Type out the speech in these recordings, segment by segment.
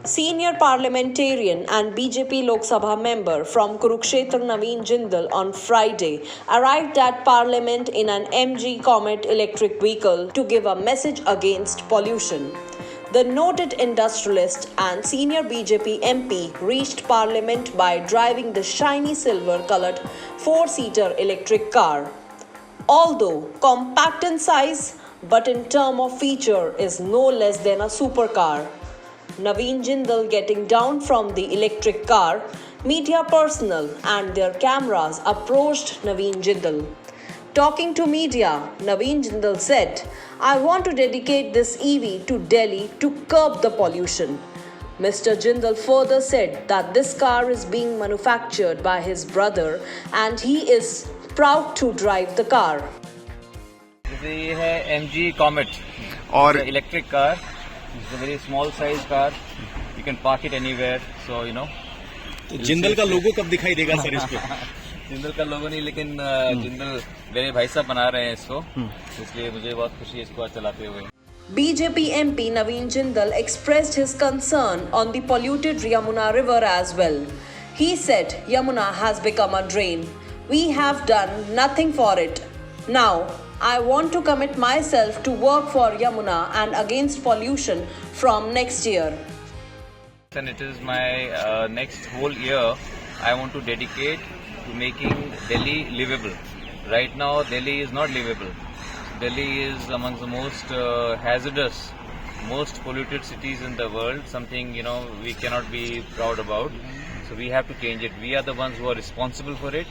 Senior parliamentarian and BJP Lok Sabha member from Kurukshetra Naveen Jindal on Friday arrived at Parliament in an MG Comet electric vehicle to give a message against pollution. The noted industrialist and senior BJP MP reached Parliament by driving the shiny silver-colored four-seater electric car. Although compact in size, but in terms of feature is no less than a supercar. Naveen Jindal getting down from the electric car, media personnel and their cameras approached Naveen Jindal. Talking to media, Naveen Jindal said, "I want to dedicate this EV to Delhi to curb the pollution." Mr. Jindal further said that this car is being manufactured by his brother and he is proud to drive the car. ये है MG Comet और electric car. It's a very small size car. You can park it anywhere. So you know. तो जिंदल का लोगो कब दिखाई देगा sir इस पे? जिंदल का लोगो नहीं, लेकिन जिंदल मेरे भाई साहब बना रहे हैं इसको, इसलिए मुझे बहुत खुशी है इसको आज चलाते हुए. BJP MP Naveen Jindal expressed his concern on the polluted Yamuna River as well. He said Yamuna has become a drain. We have done nothing for it. Now, I want to commit myself to work for Yamuna and against pollution from next year. And it is my next whole year I want to dedicate to making Delhi livable. Right now, Delhi is not livable. Delhi is among the most hazardous, most polluted cities in the world, something we cannot be proud about. So we have to change it. We are the ones who are responsible for it,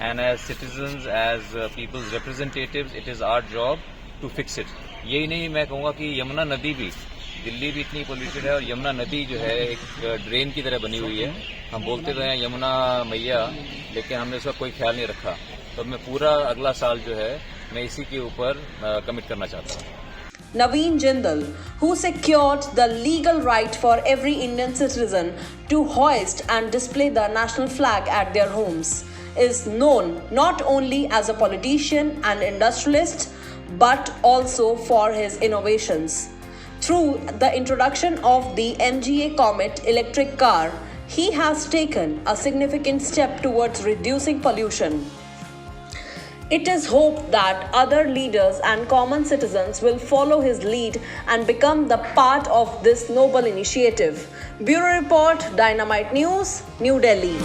and as citizens, as people's representatives, it is our job to fix it. यही नहीं, मैं कहूँगा कि यमुना नदी भी, दिल्ली भी इतनी polluted है और यमुना नदी जो है एक ड्रेन की तरह बनी हुई है. हम बोलते तो हैं यमुना मैया, लेकिन हमने उसका कोई ख्याल नहीं रखा. तो मैं पूरा अगला साल जो है मैं इसी के ऊपर कमिट करना चाहता हूँ. Naveen Jindal, who secured the legal right for every Indian citizen to hoist and display the national flag at their homes, is known not only as a politician and industrialist, but also for his innovations. Through the introduction of the MGA Comet electric car, he has taken a significant step towards reducing pollution. It is hoped that other leaders and common citizens will follow his lead and become the part of this noble initiative. Bureau Report, Dynamite News, New Delhi.